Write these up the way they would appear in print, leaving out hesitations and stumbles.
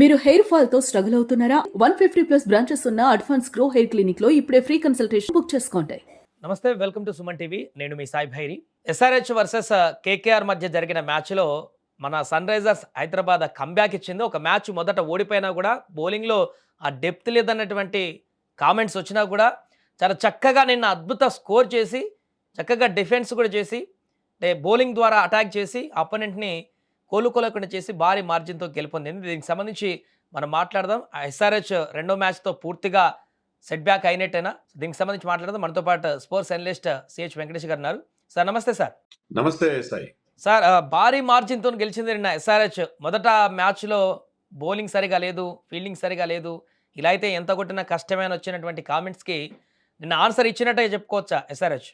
మీరు hair fall తో struggle అవుతున్నారా? 150+ బ్రాంచెస్ ఉన్న అడ్వాన్స్ గ్రో హెయిర్ క్లినిక్ లో ఇప్పుడే ఫ్రీ కన్సల్టేషన్ బుక్ చేసుకోండి. నమస్తే, వెల్కమ్ టు సుమన్ టీవీ. నేను మీ Sai Bhairi. SRH versus KKR మధ్య జరిగిన మ్యాచ్లో మన సన్ రైజర్స్ హైదరాబాద్ కంబ్యాక్ ఇచ్చింది. ఒక మ్యాచ్ మొదట ఓడిపోయినా కూడా బౌలింగ్లో ఆ డెప్త్ లేదన్నటువంటి కామెంట్స్ వచ్చినా కూడా చాలా చక్కగా నిన్న అద్భుత స్కోర్ చేసి చక్కగా డిఫెన్స్ కూడా చేసి బౌలింగ్ ద్వారా అటాక్ చేసి అపోనెంట్ని కోలుకోలేకుండా చేసి భారీ మార్జిన్తో గెలుపొందింది. దీనికి సంబంధించి మనం మాట్లాడదాం. ఎస్ఆర్హెచ్ రెండో మ్యాచ్తో పూర్తిగా సెట్ బ్యాక్ అయినట్టేనా? దీనికి సంబంధించి మాట్లాడదాం. మనతో పాటు స్పోర్ట్స్ అనలిస్ట్ సిహెచ్ వెంకటేష్ గారు ఉన్నారు. సార్ నమస్తే సార్. నమస్తే సాయి. సార్ భారీ మార్జిన్తో గెలిచింది నిన్న ఎస్ఆర్హెచ్. మొదట మ్యాచ్లో బౌలింగ్ సరిగా లేదు, ఫీల్డింగ్ సరిగా లేదు, ఇలా అయితే ఎంత కొట్టినా కష్టమైన వచ్చినటువంటి కామెంట్స్కి నిన్న ఆన్సర్ ఇచ్చినట్టే చెప్పుకోవచ్చా SRH?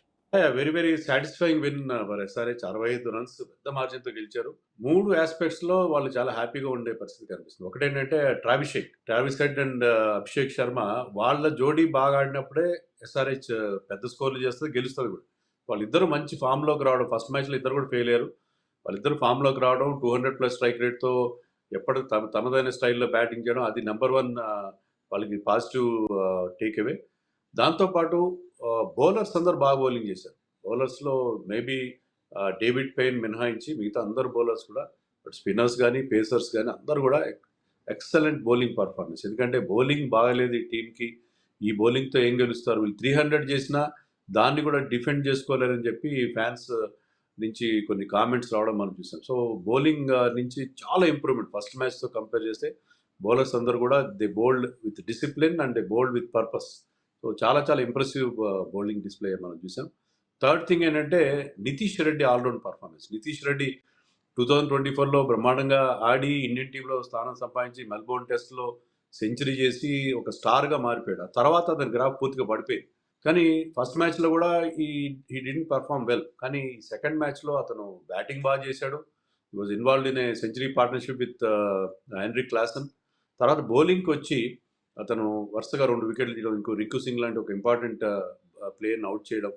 Very very satisfying win for SRH. 65 runs పెద్ద మార్జిన్తో గెలిచారు. 3 ఆస్పెక్ట్స్ లో వాళ్ళు చాలా హ్యాపీగా ఉండే పరిస్థితి కనిపిస్తుంది. ఒకటేంటంటే Travis head and Abhishek Sharma వాళ్ళ జోడీ బాగా ఆడినప్పుడే ఎస్ఆర్హెచ్ పెద్ద స్కోర్లు చేస్తుంది, గెలుస్తుంది కూడా. వాళ్ళిద్దరూ మంచి ఫామ్ లోకి రావడం, ఫస్ట్ మ్యాచ్ లో ఇద్దరు కూడా ఫెయిల్ అయ్యారు. వాళ్ళిద్దరు ఫామ్ లోకి రావడం, 200+ స్ట్రైక్ రేట్ తో ఎప్పటి తమదైన స్టైల్లో బ్యాటింగ్ చేయడం, అది నెంబర్ 1 వాళ్ళకి పాజిటివ్ టేక్ అవే. దాంతోపాటు బౌలర్స్ అందరు బాగా బౌలింగ్ చేశారు. బౌలర్స్లో మేబీ డేవిడ్ పెయిన్ మినహాయించి మిగతా అందరు బౌలర్స్ కూడా, బట్ స్పిన్నర్స్ కానీ పేసర్స్ కానీ అందరు కూడా ఎక్సలెంట్ బౌలింగ్ పర్ఫార్మెన్స్. ఎందుకంటే బౌలింగ్ బాగలేదు ఈ టీంకి. ఈ బౌలింగ్తో ఏం గెలుస్తారు? వీళ్ళు 300 చేసినా దాన్ని కూడా డిఫెండ్ చేసుకోలేరని చెప్పి ఫ్యాన్స్ నుంచి కొన్ని కామెంట్స్ రావడం మనం చూసాం. సో బౌలింగ్ నుంచి చాలా ఇంప్రూవ్మెంట్ ఫస్ట్ మ్యాచ్తో కంపేర్ చేస్తే. బౌలర్స్ అందరు కూడా they bowled with discipline and they bowled with purpose. So చాలా చాలా ఇంప్రెసివ్ బౌలింగ్ డిస్ప్లే మనం చూసాం. థర్డ్ థింగ్ ఏంటంటే నితీష్ రెడ్డి ఆల్రౌండ్ పర్ఫార్మెన్స్. నితీష్ రెడ్డి 2024లో బ్రహ్మాండంగా ఆడి ఇండియన్ టీంలో స్థానం సంపాదించి మెల్బోర్న్ టెస్ట్లో సెంచరీ చేసి ఒక స్టార్గా మారిపోయాడు. ఆ తర్వాత అతని గ్రాఫ్ పూర్తిగా పడిపోయింది. కానీ ఫస్ట్ మ్యాచ్లో కూడా ఈ డిడ్ంట్ పర్ఫార్మ్ వెల్. కానీ సెకండ్ మ్యాచ్లో అతను బ్యాటింగ్ బాగా చేశాడు. He was involved in a century partnership with henry Klaasen. తర్వాత బౌలింగ్కి వచ్చి అతను వరుసగా 2 వికెట్లు తీయడం, ఇంకో రిక్కు సింగ్ లాంటి ఒక ఇంపార్టెంట్ ప్లేయర్ని అవుట్ చేయడం.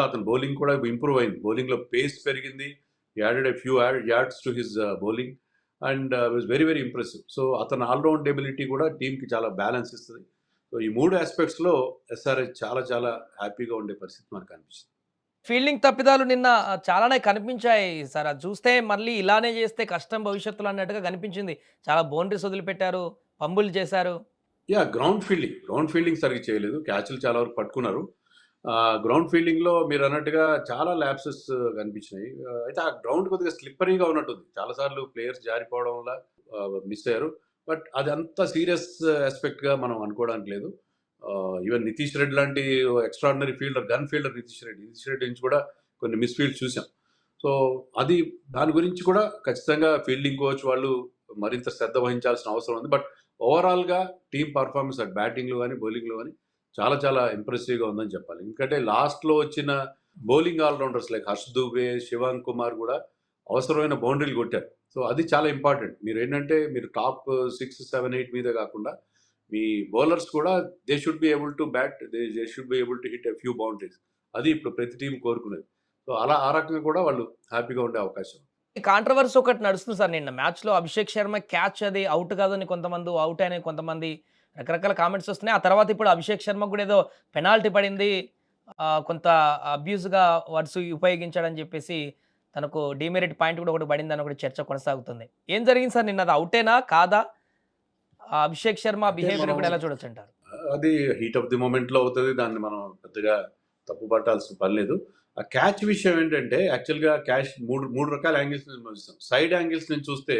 అతని బౌలింగ్ కూడా ఇంప్రూవ్ అయింది. బౌలింగ్లో పేస్ పెరిగింది. He added a few yards to his bowling and was very very impressive. So అతని ఆల్రౌండ్ ఎబిలిటీ కూడా టీంకి చాలా బ్యాలెన్స్ ఇస్తుంది. సో ఈ 3 ఆస్పెక్ట్స్లో ఎస్ఆర్హెచ్ చాలా చాలా హ్యాపీగా ఉండే పరిస్థితి మనకు అనిపిస్తుంది. ఫీల్డింగ్ తప్పిదాలు నిన్న చాలానే కనిపించాయి సార్. అది చూస్తే మళ్ళీ ఇలానే చేస్తే కష్టం భవిష్యత్తులో అన్నట్టుగా కనిపించింది. చాలా బౌండరీస్ వదిలిపెట్టారు, పంబులు చేశారు. గ్రౌండ్ ఫీల్డింగ్ సరిగ్గా చేయలేదు. క్యాచ్లు చాలా వరకు పట్టుకున్నారు. గ్రౌండ్ ఫీల్డింగ్లో మీరు అన్నట్టుగా చాలా ల్యాప్సెస్ కనిపించినాయి. అయితే ఆ గ్రౌండ్ కొద్దిగా స్లిప్పరీగా ఉన్నట్టుంది. చాలాసార్లు ప్లేయర్స్ జారిపోవడం వల్ల మిస్ అయ్యారు. బట్ అది అంత సీరియస్ ఆస్పెక్ట్గా మనం అనుకోవడానికి లేదు. ఈవెన్ నితీష్ రెడ్డి లాంటి extraordinary fielder, gun fielder Nitish Reddy నుంచి కూడా కొన్ని మిస్ ఫీల్డ్స్ చూసాం. సో అది దాని గురించి కూడా ఖచ్చితంగా ఫీల్డింగ్ కోచ్ వాళ్ళు మరింత శ్రద్ధ వహించాల్సిన అవసరం ఉంది. బట్ ఓవరాల్గా టీమ్ పర్ఫార్మెన్స్ అటు బ్యాటింగ్లో కానీ బౌలింగ్లో కానీ చాలా చాలా ఇంప్రెసివ్గా ఉందని చెప్పాలి. ఎందుకంటే లాస్ట్లో వచ్చిన bowling all rounders like Harsh Dubey, Shivang Kumar కూడా అవసరమైన బౌండరీలు కొట్టారు. సో అది చాలా ఇంపార్టెంట్. మీరు ఏంటంటే మీరు టాప్ 6, 7, 8 మీద కాకుండా మీ బౌలర్స్ కూడా they should be able to bat, they should be able to hit a few boundaries. అది ఇప్పుడు ప్రతి టీం కోరుకునేది. సో అలా ఆ రకంగా కూడా వాళ్ళు హ్యాపీగా ఉండే అవకాశం. కాంట్రవర్సీ ఒకటి నడుస్తుంది సార్. నిన్న మ్యాచ్లో అభిషేక్ శర్మ క్యాచ్ అది అవుట్ కాదని కొంతమంది, అవుట్ అని కొంతమంది రకరకాల కామెంట్స్ వస్తున్నాయి. ఆ తర్వాత ఇప్పుడు అభిషేక్ శర్మకు కూడా ఏదో పెనాల్టీ పడింది, కొంత అబ్యూజ్గా వర్డ్స్ ఉపయోగించాడని చెప్పేసి తనకు డీమెరిట్ పాయింట్ కూడా ఒకటి పడిందని ఒకటి చర్చ కొనసాగుతుంది. ఏం జరిగింది సార్ నిన్న? అది అవుటేనా కాదా? అభిషేక్ శర్మ బిహేవియర్ కూడా ఎలా చూడొచ్చు అంటారు? అది హీట్ ఆఫ్ ది మూమెంట్లో అవుతుంది. దాన్ని మనం పెద్దగా తప్పు పట్టాల్సిన పని లేదు. ఆ క్యాచ్ విషయం ఏంటంటే యాక్చువల్గా క్యాచ్ మూడు రకాల యాంగిల్స్ నుంచి చూస్తాం. సైడ్ యాంగిల్స్ నుంచి చూస్తే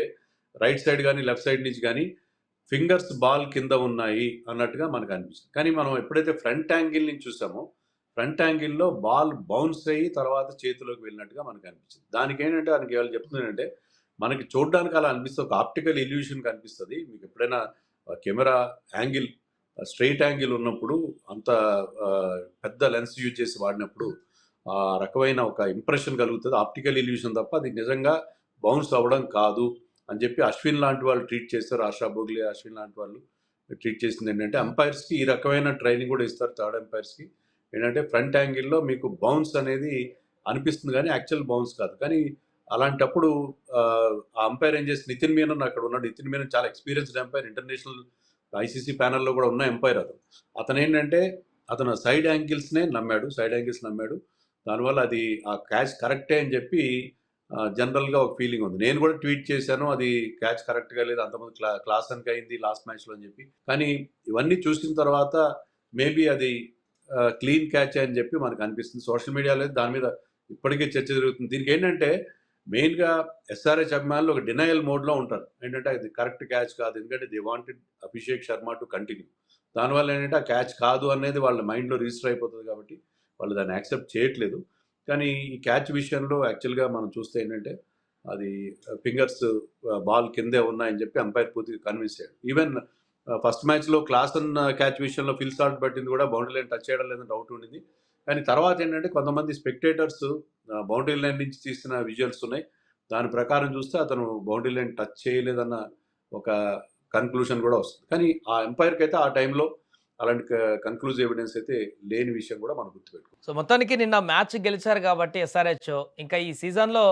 రైట్ సైడ్ కానీ లెఫ్ట్ సైడ్ నుంచి కానీ ఫింగర్స్ బాల్ కింద ఉన్నాయి అన్నట్టుగా మనకు అనిపిస్తుంది. కానీ మనం ఎప్పుడైతే ఫ్రంట్ యాంగిల్ నుంచి చూసామో ఫ్రంట్ యాంగిల్లో బాల్ బౌన్స్ అయ్యి తర్వాత చేతిలోకి వెళ్ళినట్టుగా మనకు అనిపించింది. దానికి ఏంటంటే దానికి వాళ్ళు చెప్తుందంటే మనకి చూడడానికి అలా అనిపిస్తుంది, ఒక ఆప్టికల్ ఇల్యూషన్ కనిపిస్తుంది. మీకు ఎప్పుడైనా కెమెరా యాంగిల్ స్ట్రైట్ యాంగిల్ ఉన్నప్పుడు అంత పెద్ద లెన్స్ యూజ్ చేసి వాడినప్పుడు ఆ రకమైన ఒక ఇంప్రెషన్ కలుగుతుంది, ఆప్టికల్ ఇల్యూషన్ తప్ప అది నిజంగా బౌన్స్ అవ్వడం కాదు అని చెప్పి అశ్విన్ లాంటి వాళ్ళు ట్రీట్ చేస్తారు. ఆశా బోగ్లే, అశ్విన్ లాంటి వాళ్ళు ట్రీట్ చేసింది ఏంటంటే అంపైర్స్కి ఈ రకమైన ట్రైనింగ్ కూడా ఇస్తారు. థర్డ్ అంపైర్స్కి ఏంటంటే ఫ్రంట్ యాంగిల్లో మీకు బౌన్స్ అనేది అనిపిస్తుంది కానీ యాక్చువల్ బౌన్స్ కాదు. కానీ అలాంటప్పుడు ఆ అంపైర్ ఏం చేసి నితిన్ మీనన్ అక్కడ ఉన్నాడు. నితిన్ మీనన్ చాలా ఎక్స్‌పీరియన్స్‌డ్ అంపైర్. ఇంటర్నేషనల్ ఐసీసీ ప్యానెల్‌లో కూడా ఉన్న అంపైర్ అతను. అతనేంటంటే అతను సైడ్ యాంగిల్స్‌నే నమ్మాడు. సైడ్ యాంగిల్స్ నమ్మాడు. దానివల్ల అది ఆ క్యాచ్ కరెక్టే అని చెప్పి జనరల్‌గా ఒక ఫీలింగ్ ఉంది. నేను కూడా ట్వీట్ చేశాను. అది క్యాచ్ కరెక్ట్‌గా లేదు. అంతకుముందు క్లాసన్‌కి అయింది లాస్ట్ మ్యాచ్‌లో అని చెప్పి. కానీ ఇవన్నీ చూసిన తర్వాత మేబీ అది క్లీన్ క్యాచ్ అని చెప్పి మనకు అనిపిస్తుంది. సోషల్ మీడియాలో దాని మీద ఇప్పటికే చర్చ జరుగుతుంది. దీనికేంటంటే మెయిన్‌గా ఎస్ఆర్‌హెచ్ అభిమానులు ఒక డినయల్ మోడ్‌లో ఉంటారు. ఏంటంటే అది కరెక్ట్ క్యాచ్ కాదు. ఎందుకంటే they wanted Abhishek Sharma to continue. దానివల్ల ఏంటంటే ఆ క్యాచ్ కాదు అనేది వాళ్ళ మైండ్‌లో రిజిస్టర్ అయిపోతది కాబట్టి వాళ్ళు దాన్ని యాక్సెప్ట్ చేయట్లేదు. కానీ ఈ క్యాచ్ విషయంలో యాక్చువల్‌గా మనం చూస్తే ఏంటంటే అది ఫింగర్స్ బాల్ కిందే ఉన్నాయని చెప్పి అంపైర్ పూర్తిగా కన్విన్స్ అయ్యాడు. ఈవెన్ ఫస్ట్ మ్యాచ్‌లో క్లాసన్ క్యాచ్ విషయంలో ఫిల్ సాల్ట్ పట్టింది కూడా బౌండరీ లైన్ టచ్ చేయడం లేదని డౌట్ ఉండింది. కానీ తర్వాత ఏంటంటే కొంతమంది స్పెక్టేటర్స్ బౌండరీ లైన్ నుంచి తీసిన విజువల్స్ ఉన్నాయి. దాని ప్రకారం చూస్తే అతను బౌండరీ లైన్ టచ్ చేయలేదన్న ఒక కన్క్లూషన్ కూడా వస్తుంది. కానీ ఆ అంపైర్‌కైతే ఆ టైంలో అలాంటి కన్క్లూజివ్ ఎవిడెన్స్ అయితే లేని విషయం కూడా మనం గుర్తుపెట్టుకోవాలి. సో మొత్తానికి నిన్న మ్యాచ్ గెలిచారు కాబట్టి ఎస్ఆర్హెచ్ ఇంకా ఈ సీజన్‌లో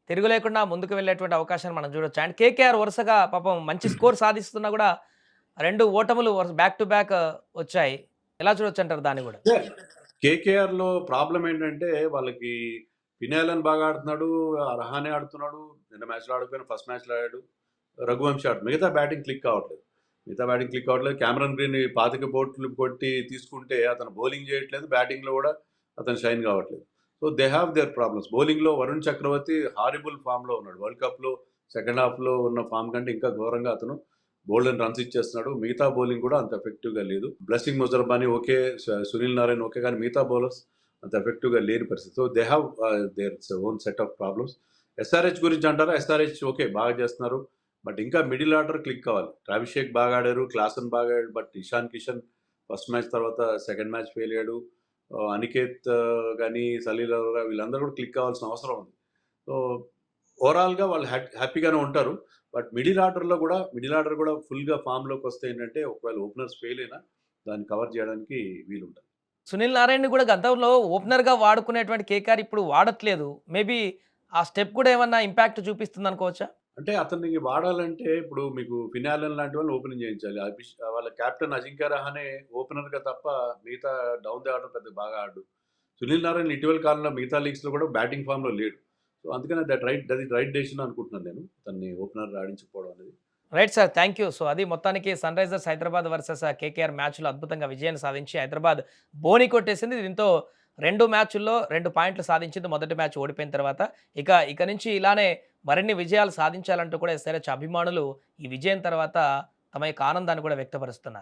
తిరుగు లేకుండా ముందుకు వెళ్ళేటువంటి అవకాశాన్ని మనం చూడొచ్చు. అండ్ కేకేఆర్ వరుసగా పాపం మంచి స్కోర్ సాధిస్తున్నా కూడా 2 ఓటములు వరుస బ్యాక్ టు బ్యాక్ వచ్చాయి. ఎలా చూడొచ్చంటారు దాన్ని గూడా? కేకేఆర్‌లో ప్రాబ్లమ్ ఏంటంటే వాళ్ళకి ఫినాలన్ బాగా ఆడుతున్నాడు. రహానే ఆడుతున్నాడు. నిన్న మ్యాచ్‌లో ఆడకపోయినా ఫస్ట్ మ్యాచ్‌లో ఆడాడు. రఘువంశీ ఆడుతున్నాడు. మిగతా బ్యాటింగ్ క్లిక్ కావట్లేదు. క్యామరన్ గ్రీన్ 25 బౌండ్రీలు కొట్టి తీసుకుంటే అతను బౌలింగ్ చేయట్లేదు. బ్యాటింగ్‌లో కూడా అతను షైన్ కావట్లేదు. So they have their problems. బౌలింగ్‌లో వరుణ్ చక్రవర్తి హారిబుల్ ఫామ్‌లో ఉన్నాడు. వరల్డ్ కప్‌లో సెకండ్ హాఫ్‌లో ఉన్న ఫామ్ కంటే ఇంకా ఘోరంగా అతను బోల్డెన్ రన్స్ ఇచ్చేస్తున్నాడు. మిగతా బౌలింగ్ కూడా అంత ఎఫెక్టివ్‌గా లేదు. Blessing Muzarabani okay. Sunil Narayan okay. కానీ మిగతా బౌలర్స్ అంత ఎఫెక్టివ్‌గా లేని పరిస్థితి. So they have their own set of problems. SRH గురించి అంటారా? SRH okay. బాగా చేస్తున్నారు. బట్ ఇంకా మిడిల్ ఆర్డర్ క్లిక్ కావాలి. అభిషేక్ బాగా ఆడారు. క్లాసన్ బాగా ఆడాడు. But Ishan Kishan first match తర్వాత సెకండ్ మ్యాచ్ ఫెయిల్ అయ్యాడు. అనికేత్ గానీ, సలీల్ అరోరా వీళ్ళందరూ కూడా క్లిక్ కావాల్సిన అవసరం ఉంది. సో ఓవరాల్‌గా వాళ్ళు హ్యాపీగానే ఉంటారు. బట్ మిడిల్ ఆర్డర్ కూడా ఫుల్‌గా ఫామ్‌లోకి వస్తే ఏంటంటే ఒకవేళ ఓపెనర్స్ ఫెయిల్ అయినా దాన్ని కవర్ చేయడానికి వీలుంటది. సునీల్ నారాయణ్‌ని కూడా గతంలో ఓపెనర్‌గా వాడుకునేటువంటి కేకేఆర్ ఇప్పుడు వాడట్లేదు. మేబీ ఆ స్టెప్ కూడా ఏమన్నా ఇంపాక్ట్ చూపిస్తుందనుకోవచ్చా? అంటే అతన్ని వాడాలంటే ఇప్పుడు మీకు ఫినాలన్ లాంటి వాళ్ళని ఓపెనింగ్ చేయించాలి. వాళ్ళ కెప్టెన్ అజింక్య రహానే ఓపెనర్‌గా తప్ప మిగతా డౌన్ ది ఆర్డర్ పెద్దగా బాగా ఆడడు. సునీల్ నారాయణ ఇటీవల కాలంలో మిగతా లీగ్స్‌లో కూడా బ్యాటింగ్ ఫామ్‌లో లేడు. సో అందుకనే దట్ రైట్ డెసిషన్ అనుకుంటున్నాను నేను. అతన్ని ఓపెనర్ ఆడించకపోవడం అనేది. Right sir. Thank you. So అది మొత్తానికి సన్‌రైజర్స్ హైదరాబాద్ వర్సెస్ కేకేఆర్ మ్యాచ్‌లో అద్భుతంగా విజయాన్ని సాధించి హైదరాబాద్ బోని కొట్టేసింది. దీంతో 2 మ్యాచుల్లో 2 పాయింట్లు సాధించింది. మొదటి మ్యాచ్ ఓడిపోయిన తర్వాత. ఇక నుంచి ఇలానే మరిన్ని విజయాలు సాధించాలంటూ కూడా ఎస్ఆర్‌హెచ్ అభిమానులు ఈ విజయం తర్వాత తమ యొక్క ఆనందాన్ని కూడా వ్యక్తపరుస్తున్నారు.